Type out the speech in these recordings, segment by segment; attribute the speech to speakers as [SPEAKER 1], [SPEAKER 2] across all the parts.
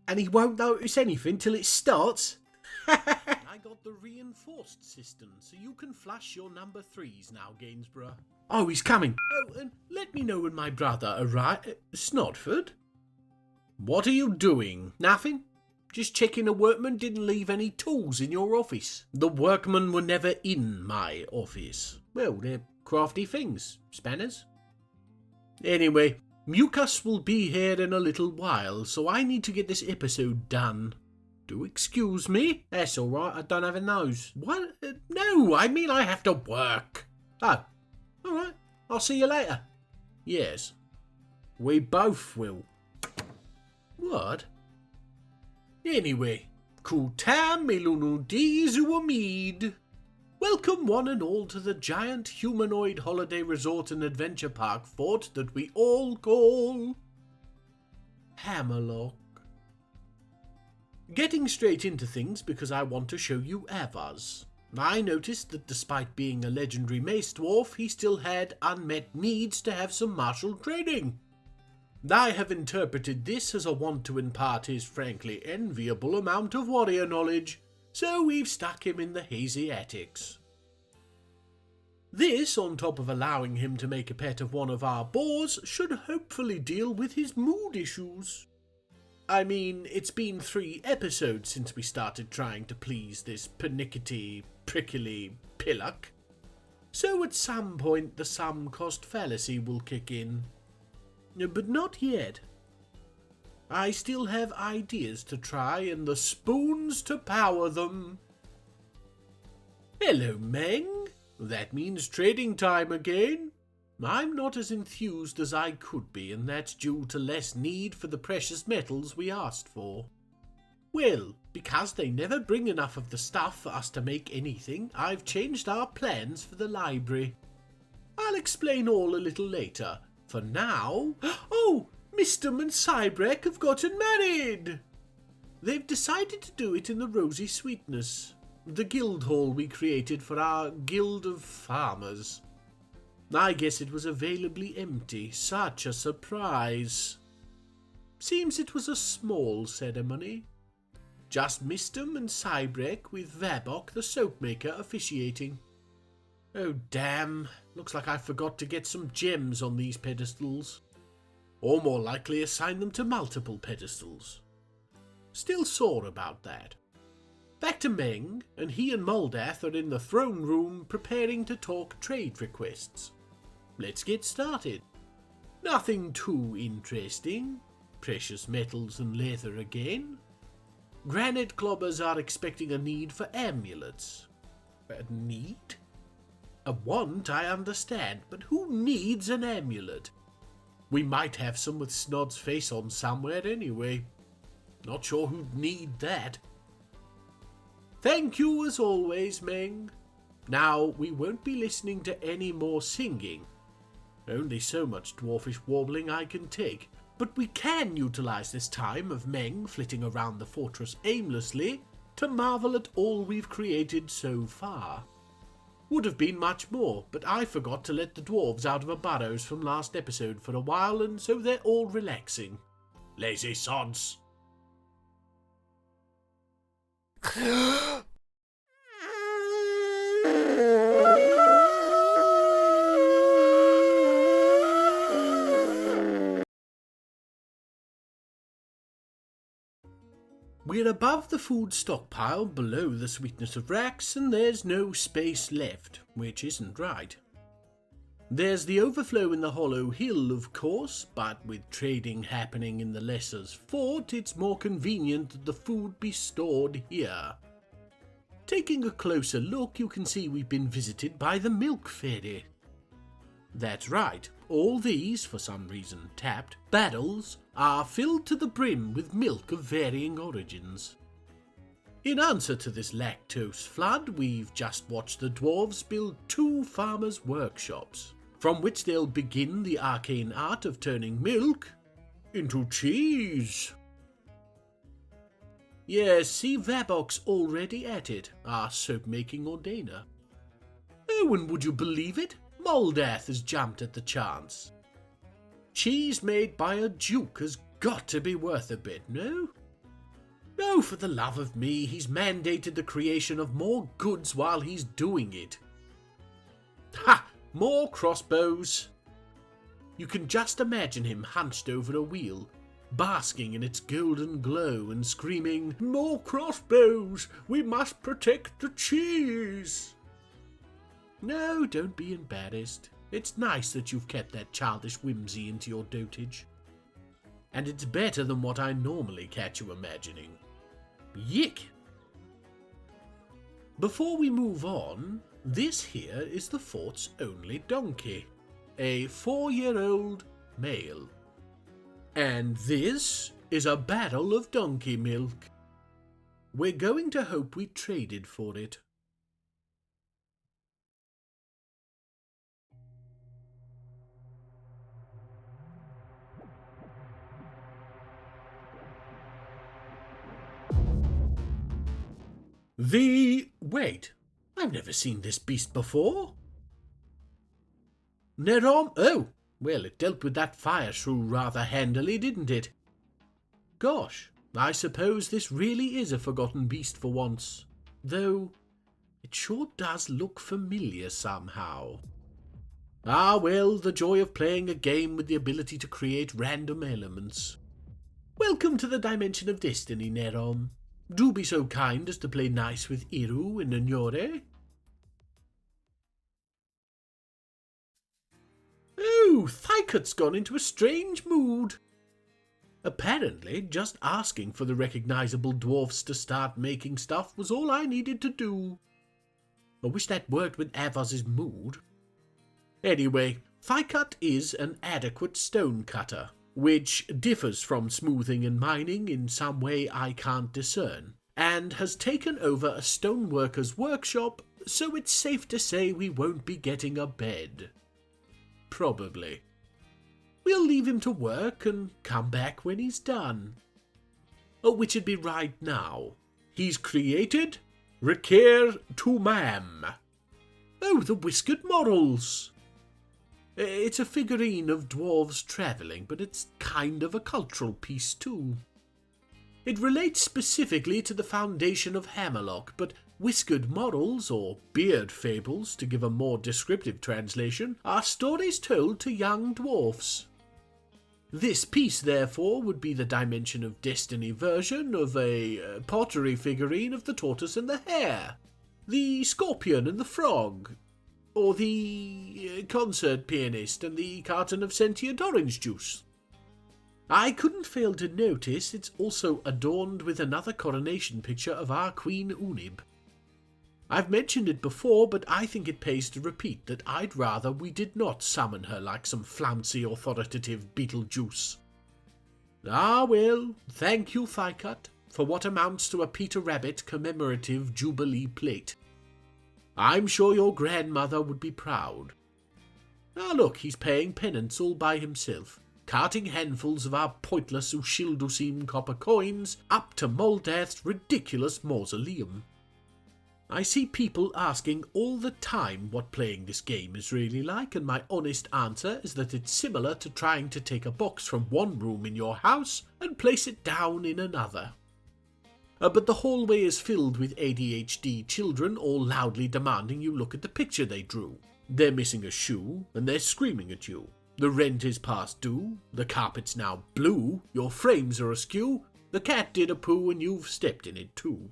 [SPEAKER 1] And he won't notice anything till it starts?
[SPEAKER 2] I got the reinforced system, so you can flush your number 3s now, Gainsborough.
[SPEAKER 1] Oh, he's coming.
[SPEAKER 2] Oh, and let me know when my brother arrives.
[SPEAKER 1] Snodford?
[SPEAKER 2] What are you doing?
[SPEAKER 1] Nothing. Just checking a workman didn't leave any tools in your office.
[SPEAKER 2] The workmen were never in my office.
[SPEAKER 1] Well, they're crafty things. Spanners.
[SPEAKER 2] Anyway, Mucus will be here in a little while, so I need to get this episode done. Do excuse me?
[SPEAKER 1] That's all right. I don't have a nose.
[SPEAKER 2] What? No, I mean I have to work.
[SPEAKER 1] Oh, all right. I'll see you later.
[SPEAKER 2] Yes.
[SPEAKER 1] We both will.
[SPEAKER 2] What? Anyway, Kutam Melunudi Zuamid. Welcome one and all to the giant humanoid holiday resort and adventure park fort that we all call Hammerlock. Getting straight into things because I want to show you Avuz. I noticed that despite being a legendary mace dwarf, he still had unmet needs to have some martial training. I have interpreted this as a want to impart his frankly enviable amount of warrior knowledge, so we've stuck him in the hazy attics. This, on top of allowing him to make a pet of one of our boars, should hopefully deal with his mood issues. I mean, it's been 3 episodes since we started trying to please this pernickety, prickly pillock, so at some point the sum cost fallacy will kick in. But not yet. I still have ideas to try and the spoons to power them. Hello, Meng. That means trading time again. I'm not as enthused as I could be, and that's due to less need for the precious metals we asked for. Well, because they never bring enough of the stuff for us to make anything, I've changed our plans for the library. I'll explain all a little later. For now... Oh, Mr. and Cybrek have gotten married! They've decided to do it in the Rosy Sweetness, the guild hall we created for our Guild of Farmers. I guess it was availably empty. Such a surprise. Seems it was a small ceremony. Just Mistum and Cybrek with Vabok the soap maker officiating. Oh damn, looks like I forgot to get some gems on these pedestals. Or more likely assign them to multiple pedestals. Still sore about that. Back to Meng, and he and Moldath are in the throne room preparing to talk trade requests. Let's get started. Nothing too interesting. Precious metals and leather again. Granite clobbers are expecting a need for amulets. A need? A want, I understand, but who needs an amulet? We might have some with Snod's face on somewhere anyway. Not sure who'd need that. Thank you as always, Meng. Now, we won't be listening to any more singing. Only so much dwarfish warbling I can take, but we can utilize this time of Meng flitting around the fortress aimlessly to marvel at all we've created so far. Would have been much more, but I forgot to let the dwarves out of a burrows from last episode for a while, and so they're all relaxing. Lazy sods. We're above the food stockpile, below the sweetness of racks, and there's no space left, which isn't right. There's the overflow in the hollow hill, of course, but with trading happening in the Lesser's fort, it's more convenient that the food be stored here. Taking a closer look, you can see we've been visited by the milk fairy. That's right, all these, for some reason tapped, barrels are filled to the brim with milk of varying origins. In answer to this lactose flood, we've just watched the dwarves build 2 farmers' workshops, from which they'll begin the arcane art of turning milk into cheese. Yes, see Vabok's already at it, our soap-making ordainer. Oh, and would you believe it? Moldath has jumped at the chance. Cheese made by a duke has got to be worth a bit, no? Oh, for the love of me, he's mandated the creation of more goods while he's doing it. Ha! More crossbows! You can just imagine him hunched over a wheel, basking in its golden glow and screaming, "More crossbows! We must protect the cheese!" No, don't be embarrassed. It's nice that you've kept that childish whimsy into your dotage. And it's better than what I normally catch you imagining. Yick! Before we move on, this here is the fort's only donkey, a 4-year-old male. And this is a barrel of donkey milk. We're going to hope we traded for it. Wait, I've never seen this beast before. Nerom? Oh, well, it dealt with that fire shrew rather handily, didn't it? Gosh, I suppose this really is a forgotten beast for once, though it sure does look familiar somehow. Ah, well, the joy of playing a game with the ability to create random elements. Welcome to the Dimension of Destiny, Nerom. Do be so kind as to play nice with Iru and Nyore. Oh, Thykot's gone into a strange mood. Apparently, just asking for the recognizable dwarfs to start making stuff was all I needed to do. I wish that worked with Avuz's mood. Anyway, Thykot is an adequate stone cutter, which differs from smoothing and mining in some way I can't discern, and has taken over a stoneworker's workshop, so it's safe to say we won't be getting a bed. Probably. We'll leave him to work and come back when he's done. Oh, which'd be right now. He's created Requer to Mam. Oh, the whiskered morals. It's a figurine of dwarves travelling, but it's kind of a cultural piece too. It relates specifically to the foundation of Hammerlock, but whiskered morals, or beard fables to give a more descriptive translation, are stories told to young dwarfs. This piece, therefore, would be the Dimension of Destiny version of a pottery figurine of the tortoise and the hare, the scorpion and the frog, or the concert pianist and the carton of sentient orange juice. I couldn't fail to notice it's also adorned with another coronation picture of our Queen Unib. I've mentioned it before, but I think it pays to repeat that I'd rather we did not summon her like some flouncy authoritative Beetlejuice. Ah well, thank you, Thykot, for what amounts to a Peter Rabbit commemorative Jubilee plate. I'm sure your grandmother would be proud. Ah look, he's paying penance all by himself, carting handfuls of our pointless Ushildusim copper coins up to Moldath's ridiculous mausoleum. I see people asking all the time what playing this game is really like, and my honest answer is that it's similar to trying to take a box from one room in your house and place it down in another. But the hallway is filled with ADHD children all loudly demanding you look at the picture they drew. They're missing a shoe, and they're screaming at you. The rent is past due, the carpet's now blue, your frames are askew, the cat did a poo and you've stepped in it too.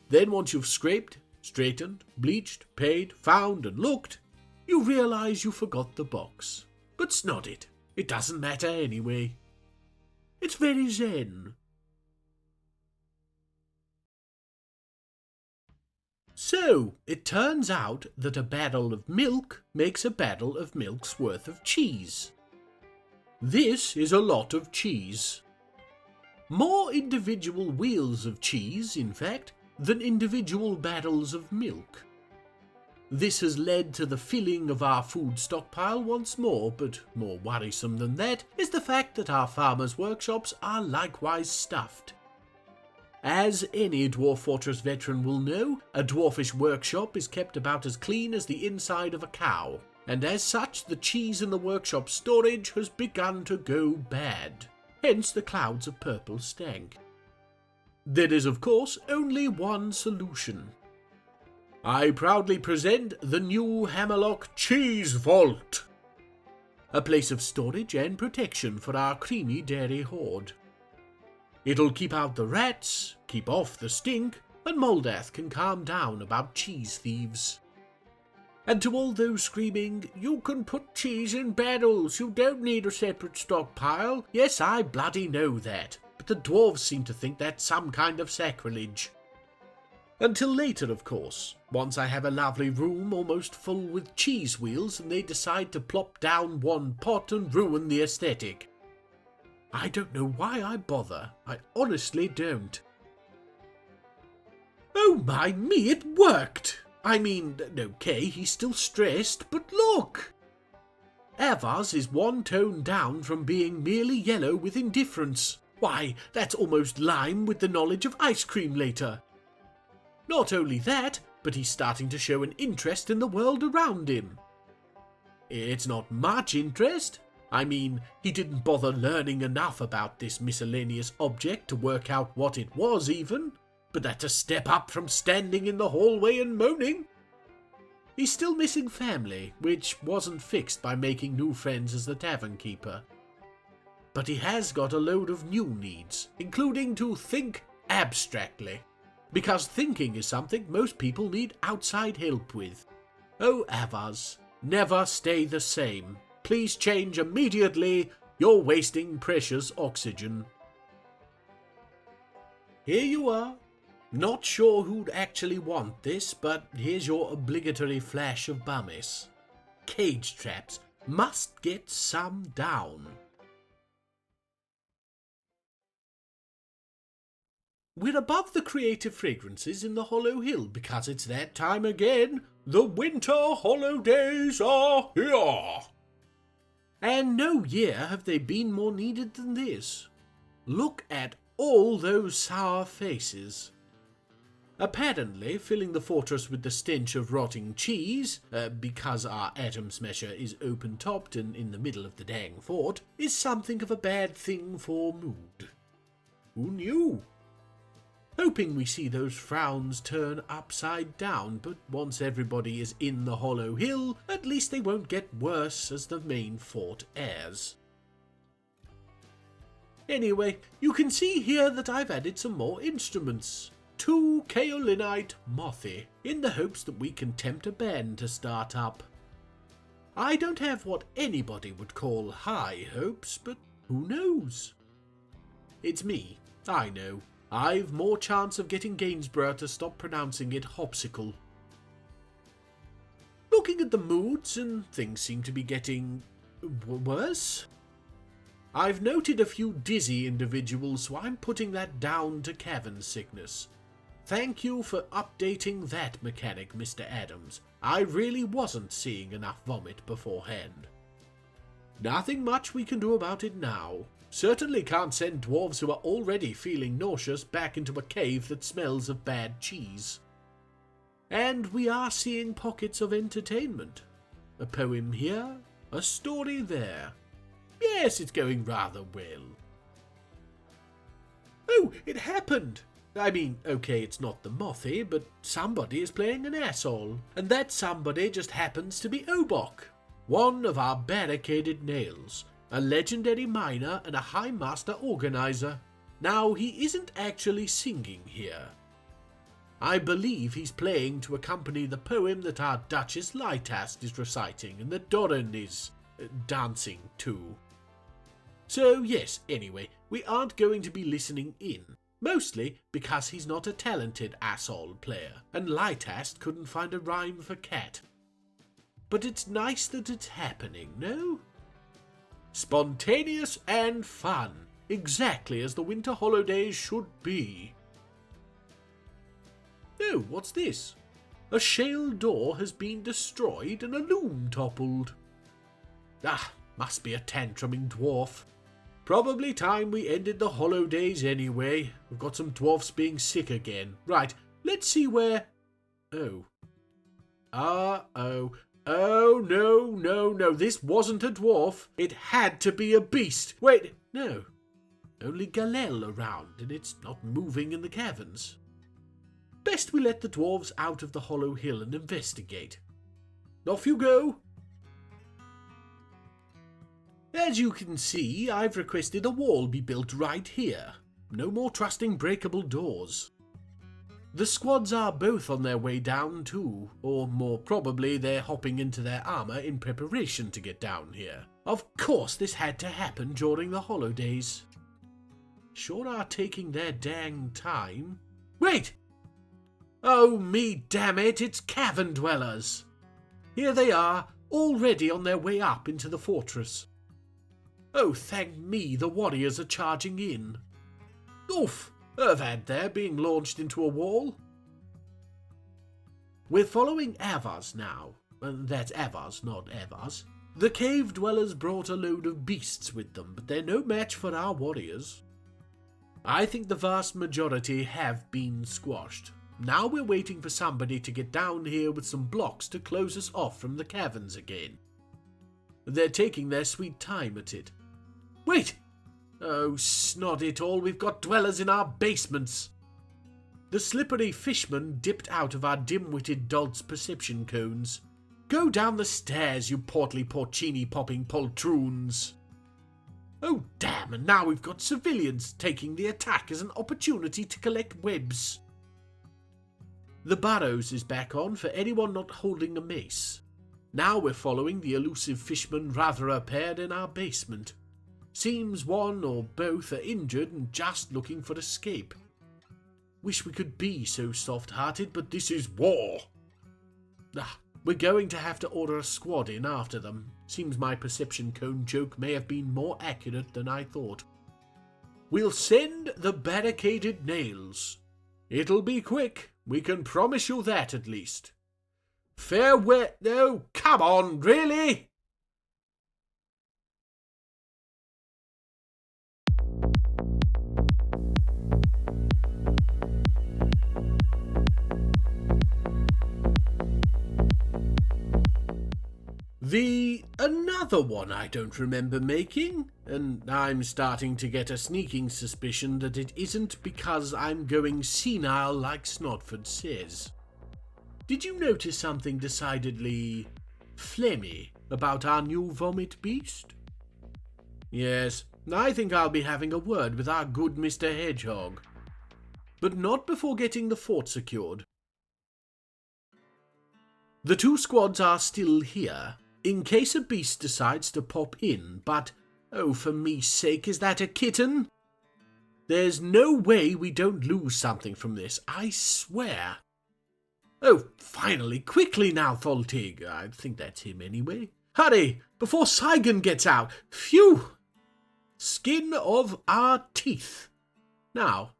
[SPEAKER 2] Then once you've scraped, straightened, bleached, paid, found and looked, you realise you forgot the box. But snod it, it doesn't matter anyway. It's very zen. So, it turns out that a barrel of milk makes a barrel of milk's worth of cheese. This is a lot of cheese. More individual wheels of cheese, in fact, than individual barrels of milk. This has led to the filling of our food stockpile once more, but more worrisome than that is the fact that our farmers' workshops are likewise stuffed. As any Dwarf Fortress veteran will know, a dwarfish workshop is kept about as clean as the inside of a cow, and as such the cheese in the workshop storage has begun to go bad, hence the clouds of purple stank. There is, of course, only one solution. I proudly present the new Hammerlock Cheese Vault, a place of storage and protection for our creamy dairy hoard. It'll keep out the rats, keep off the stink, and Moldath can calm down about cheese thieves. And to all those screaming, "You can put cheese in barrels, you don't need a separate stockpile," yes, I bloody know that, but the dwarves seem to think that's some kind of sacrilege. Until later, of course, once I have a lovely room almost full with cheese wheels and they decide to plop down one pot and ruin the aesthetic. I don't know why I bother, I honestly don't. Oh my me, it worked! I mean, okay, he's still stressed, but look! Avuz is one tone down from being merely yellow with indifference. Why, that's almost lime with the knowledge of ice cream later. Not only that, but he's starting to show an interest in the world around him. It's not much interest. I mean, he didn't bother learning enough about this miscellaneous object to work out what it was even, but that's a step up from standing in the hallway and moaning. He's still missing family, which wasn't fixed by making new friends as the tavern keeper. But he has got a load of new needs, including to think abstractly. Because thinking is something most people need outside help with. Oh, Avuz, never stay the same. Please change immediately. You're wasting precious oxygen. Here you are. Not sure who'd actually want this, but here's your obligatory flash of bummis. Cage traps. Must get some down. We're above the creative fragrances in the Hollow Hill because it's that time again. The winter holidays are here. And no year have they been more needed than this. Look at all those sour faces. Apparently, filling the fortress with the stench of rotting cheese, because our atom smasher is open-topped and in the middle of the dang fort, is something of a bad thing for mood. Who knew? Hoping we see those frowns turn upside down, but once everybody is in the Hollow Hill, at least they won't get worse as the main fort airs. Anyway, you can see here that I've added some more instruments. 2 kaolinite mothy, in the hopes that we can tempt a band to start up. I don't have what anybody would call high hopes, but who knows? It's me, I know. I've more chance of getting Gainsborough to stop pronouncing it hopsicle. Looking at the moods, and things seem to be getting worse. I've noted a few dizzy individuals, so I'm putting that down to Cavern sickness. Thank you for updating that mechanic, Mr. Adams. I really wasn't seeing enough vomit beforehand. Nothing much we can do about it now. Certainly can't send dwarves who are already feeling nauseous back into a cave that smells of bad cheese. And we are seeing pockets of entertainment. A poem here, a story there. Yes, it's going rather well. Oh, it happened! I mean, okay, it's not the Mothy, but somebody is playing an asshole. And that somebody just happens to be Obok, one of our barricaded nails. A legendary miner and a high master organizer. Now, he isn't actually singing here. I believe he's playing to accompany the poem that our Duchess Lightast is reciting and that Doran is dancing to. So yes, anyway, we aren't going to be listening in. Mostly because he's not a talented asshole player, and Lightast couldn't find a rhyme for cat. But it's nice that it's happening, no? Spontaneous and fun, exactly as the winter holidays should be. Oh, what's this? A shale door has been destroyed and a loom toppled. Ah, must be a tantruming dwarf. Probably time we ended the holidays anyway. We've got some dwarfs being sick again. Right, let's see where... Oh. Uh-oh. Oh, no, this wasn't a dwarf. It had to be a beast. Wait, no. Only Galel around, and it's not moving in the caverns. Best we let the dwarves out of the hollow hill and investigate. Off you go! As you can see, I've requested a wall be built right here. No more trusting breakable doors. The squads are both on their way down too, or more probably they're hopping into their armour in preparation to get down here. Of course this had to happen during the holidays. Sure are taking their dang time. Wait! Oh me damn it, it's cavern dwellers! Here they are, already on their way up into the fortress. Oh thank me, the warriors are charging in. Oof! Ervad there being launched into a wall. We're following Avuz now. That's Avuz, not Avuz. The cave dwellers brought a load of beasts with them, but they're no match for our warriors. I think the vast majority have been squashed. Now we're waiting for somebody to get down here with some blocks to close us off from the caverns again. They're taking their sweet time at it. Wait! Oh, snod it all, we've got dwellers in our basements. The slippery fishman dipped out of our dim-witted dolt's perception cones. Go down the stairs, you portly porcini-popping poltroons. Oh, damn, and now we've got civilians taking the attack as an opportunity to collect webs. The burrows is back on for anyone not holding a mace. Now we're following the elusive fishman rather appeared in our basement. Seems one or both are injured and just looking for escape. Wish we could be so soft-hearted, but this is war. We're going to have to order a squad in after them. Seems my perception cone joke may have been more accurate than I thought. We'll send the barricaded nails. It'll be quick, we can promise you that at least. Farewell. Oh, come on, really? Another one I don't remember making, and I'm starting to get a sneaking suspicion that it isn't because I'm going senile like Snodford says. Did you notice something decidedly phlegmy about our new vomit beast? Yes, I think I'll be having a word with our good Mr. Hedgehog. But not before getting the fort secured. The two squads are still here, in case a beast decides to pop in, but, oh for me's sake, is that a kitten? There's no way we don't lose something from this, I swear. Oh, finally, quickly now, Tholtig. I think that's him anyway. Hurry, before Saigon gets out. Phew! Skin of our teeth. Now,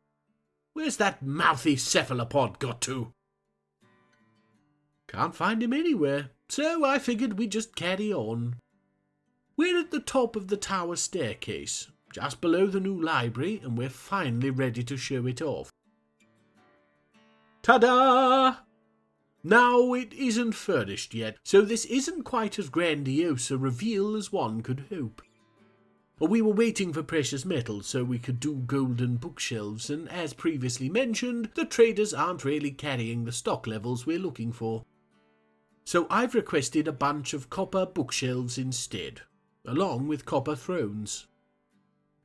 [SPEAKER 2] where's that mouthy cephalopod got to? Can't find him anywhere, so I figured we'd just carry on. We're at the top of the tower staircase, just below the new library, and we're finally ready to show it off. Ta-da! Now, it isn't furnished yet, so this isn't quite as grandiose a reveal as one could hope. We were waiting for precious metals so we could do golden bookshelves, and as previously mentioned, the traders aren't really carrying the stock levels we're looking for. So I've requested a bunch of copper bookshelves instead, along with copper thrones.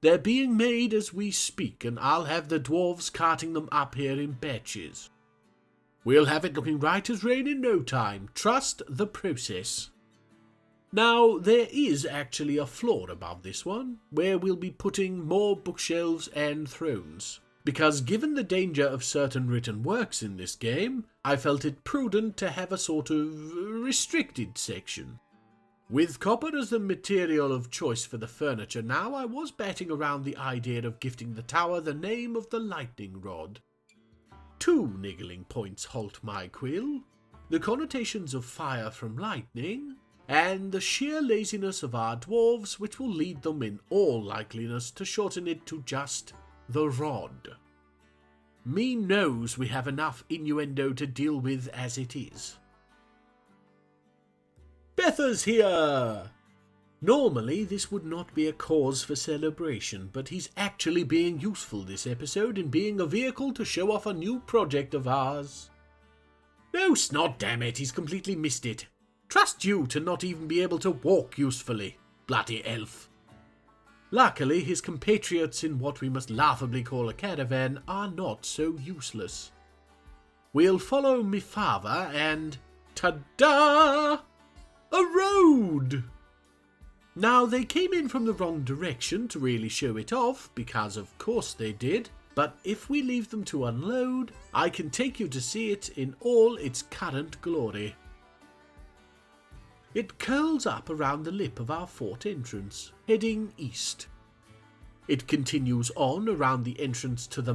[SPEAKER 2] They're being made as we speak, and I'll have the dwarves carting them up here in batches. We'll have it looking right as rain in no time. Trust the process. Now, there is actually a floor above this one, where we'll be putting more bookshelves and thrones. Because given the danger of certain written works in this game, I felt it prudent to have a sort of restricted section. With copper as the material of choice for the furniture now, I was batting around the idea of gifting the tower the name of the lightning rod. Two niggling points halt my quill: the connotations of fire from lightning, and the sheer laziness of our dwarves, which will lead them in all likeliness to shorten it to just the rod. Me knows we have enough innuendo to deal with as it is. Betha's here! Normally, this would not be a cause for celebration, but he's actually being useful this episode in being a vehicle to show off a new project of ours. No snot, damn it, he's completely missed it. Trust you to not even be able to walk usefully, bloody elf. Luckily, his compatriots in what we must laughably call a caravan are not so useless. We'll follow me father and... ta-da! A road! Now, they came in from the wrong direction to really show it off, because of course they did, but if we leave them to unload, I can take you to see it in all its current glory. It curls up around the lip of our fort entrance, heading east. It continues on around the entrance to the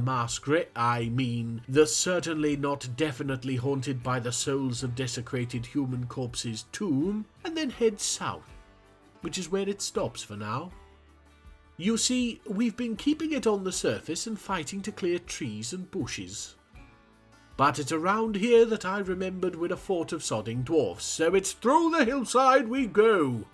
[SPEAKER 2] the certainly not definitely haunted by the souls of desecrated human corpses tomb, and then heads south, which is where it stops for now. You see, we've been keeping it on the surface and fighting to clear trees and bushes. But it's around here that I remembered we're a fort of sodding dwarfs, so it's through the hillside we go.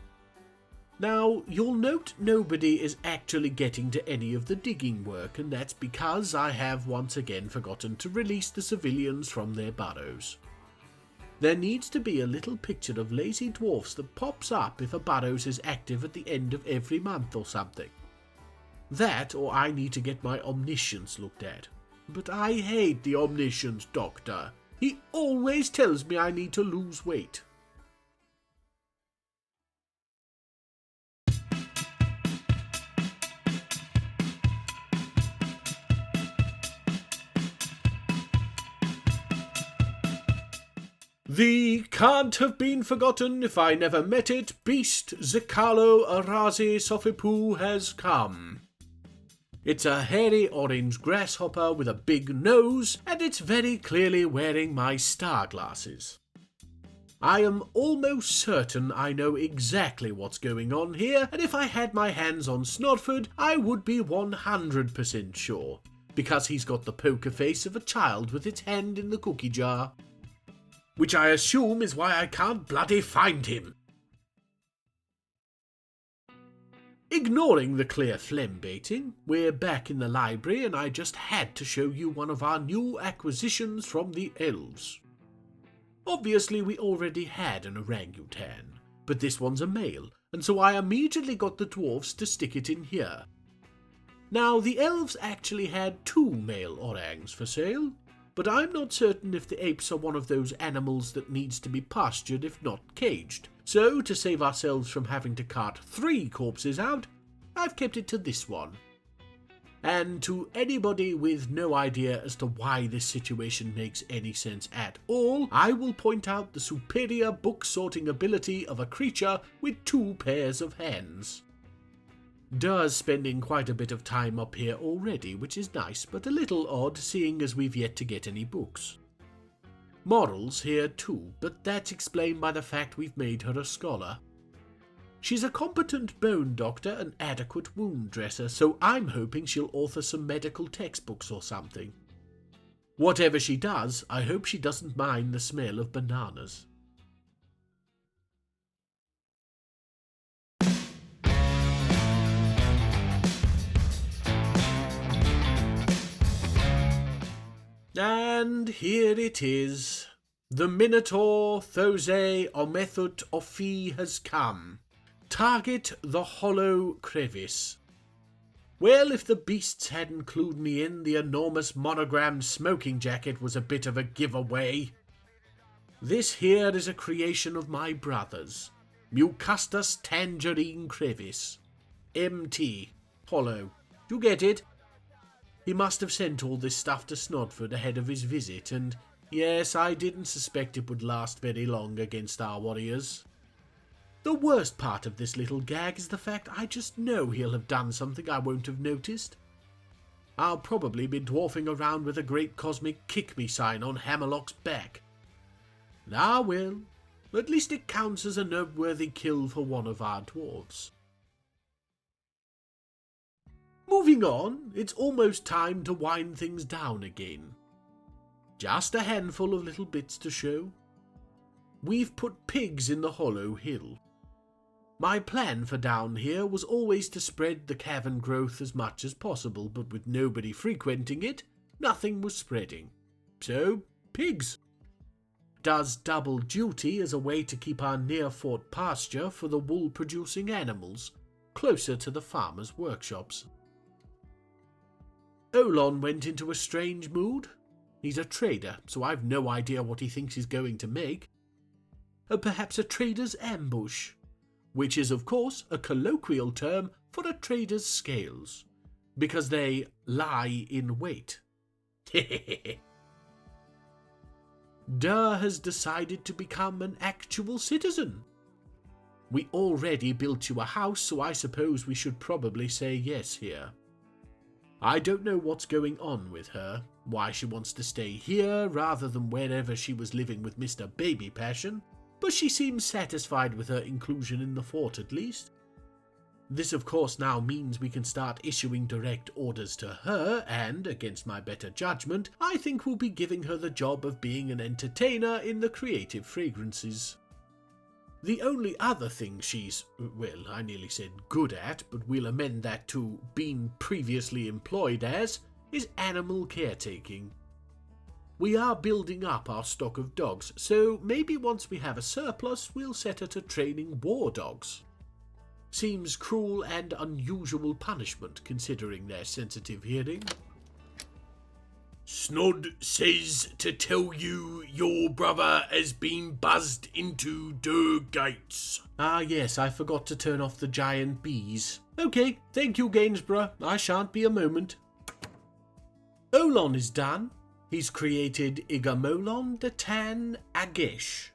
[SPEAKER 2] Now, you'll note nobody is actually getting to any of the digging work, and that's because I have once again forgotten to release the civilians from their burrows. There needs to be a little picture of lazy dwarfs that pops up if a burrows is active at the end of every month or something. That, or I need to get my omniscience looked at. But I hate the omniscience doctor. He always tells me I need to lose weight. The can't have been forgotten if I never met it, beast Zicalo Arazi Sofipu has come. It's a hairy orange grasshopper with a big nose, and it's very clearly wearing my star glasses. I am almost certain I know exactly what's going on here, and if I had my hands on Snodford, I would be 100% sure, because he's got the poker face of a child with its hand in the cookie jar. Which I assume is why I can't bloody find him. Ignoring the clear phlegm baiting, we're back in the library and I just had to show you one of our new acquisitions from the elves. Obviously we already had an orangutan, but this one's a male, and so I immediately got the dwarfs to stick it in here. Now the elves actually had 2 male orangs for sale, but I'm not certain if the apes are one of those animals that needs to be pastured if not caged. So, to save ourselves from having to cart 3 corpses out, I've kept it to this one. And to anybody with no idea as to why this situation makes any sense at all, I will point out the superior book-sorting ability of a creature with 2 pairs of hands. Does spending quite a bit of time up here already, which is nice, but a little odd seeing as we've yet to get any books. Morals here too, but that's explained by the fact we've made her a scholar. She's a competent bone doctor and adequate wound dresser, so I'm hoping she'll author some medical textbooks or something. Whatever she does, I hope she doesn't mind the smell of bananas. And here it is. The Minotaur Those Omethut Ophi has come. Target the hollow crevice. Well, if the beasts hadn't clued me in, the enormous monogrammed smoking jacket was a bit of a giveaway. This here is a creation of my brother's. Mucustus Tangerine Crevice. MT. Hollow. You get it? He must have sent all this stuff to Snodford ahead of his visit, and yes, I didn't suspect it would last very long against our warriors. The worst part of this little gag is the fact I just know he'll have done something I won't have noticed. I'll probably be dwarfing around with a great cosmic kick-me sign on Hammerlock's back. Ah well, at least it counts as a noteworthy kill for one of our dwarves. Moving on, it's almost time to wind things down again. Just a handful of little bits to show. We've put pigs in the hollow hill. My plan for down here was always to spread the cavern growth as much as possible, but with nobody frequenting it, nothing was spreading. So, pigs. Does double duty as a way to keep our near-fort pasture for the wool-producing animals, closer to the farmers' workshops. Olon went into a strange mood. He's a trader, so I've no idea what he thinks he's going to make. Perhaps a trader's ambush, which is, of course, a colloquial term for a trader's scales, because they lie in wait. Durr has decided to become an actual citizen. We already built you a house, so I suppose we should probably say yes here. I don't know what's going on with her, why she wants to stay here rather than wherever she was living with Mr. Baby Passion, but she seems satisfied with her inclusion in the fort at least. This of course now means we can start issuing direct orders to her and, against my better judgment, I think we'll be giving her the job of being an entertainer in the creative fragrances. The only other thing she's, well, I nearly said good at, but we'll amend that to being previously employed as, is animal caretaking. We are building up our stock of dogs, so maybe once we have a surplus, we'll set her to training war dogs. Seems cruel and unusual punishment considering their sensitive hearing. Snod says to tell you your brother has been buzzed into the gates. Ah yes, I forgot to turn off the giant bees. Okay, thank you Gainsborough, I shan't be a moment. Olon is done. He's created Igamolon the Tan Agesh,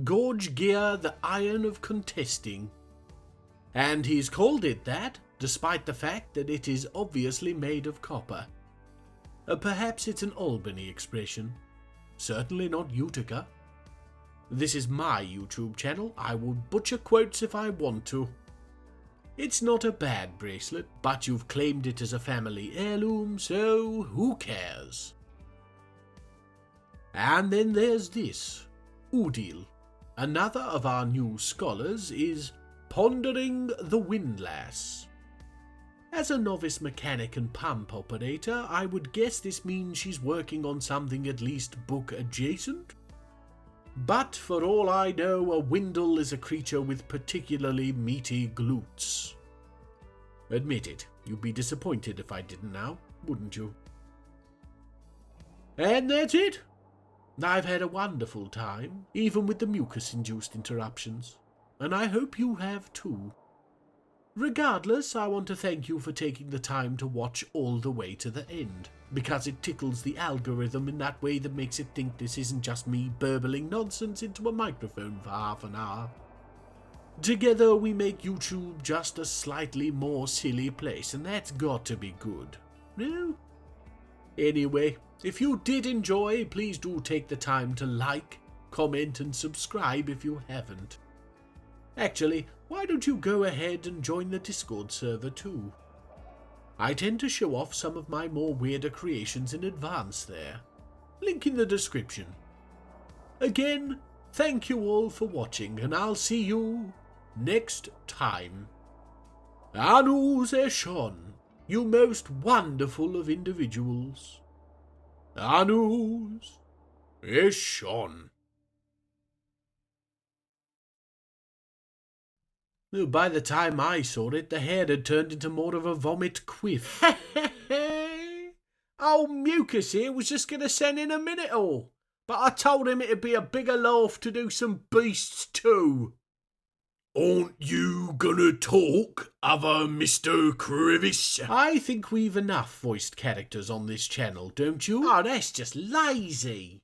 [SPEAKER 2] Gorge Gear the Iron of Contesting. And he's called it that, despite the fact that it is obviously made of copper. Perhaps it's an Albany expression. Certainly not Utica. This is my YouTube channel. I will butcher quotes if I want to. It's not a bad bracelet, but you've claimed it as a family heirloom, so who cares? And then there's this. Udil, another of our new scholars, is Pondering the Windlass. As a novice mechanic and pump operator, I would guess this means she's working on something at least book adjacent. But for all I know, a windle is a creature with particularly meaty glutes. Admit it, you'd be disappointed if I didn't now, wouldn't you? And that's it. I've had a wonderful time, even with the mucus-induced interruptions, and I hope you have too. Regardless, I want to thank you for taking the time to watch all the way to the end, because it tickles the algorithm in that way that makes it think this isn't just me burbling nonsense into a microphone for half an hour. Together we make YouTube just a slightly more silly place, and that's got to be good, no? Anyway, if you did enjoy, please do take the time to like, comment and subscribe if you haven't. Actually, why don't you go ahead and join the Discord server too? I tend to show off some of my more weirder creations in advance there. Link in the description. Again, thank you all for watching, and I'll see you next time. Avuz Eshon, you most wonderful of individuals. Avuz Eshon. By the time I saw it, the hair had turned into more of a vomit quiff. Old Mucus here was just going to send in a minute or, but I told him it'd be a bigger laugh to do some beasts too. Aren't you gonna talk, other Mr. Crevice? I think we've enough voiced characters on this channel, don't you? Oh, that's just lazy.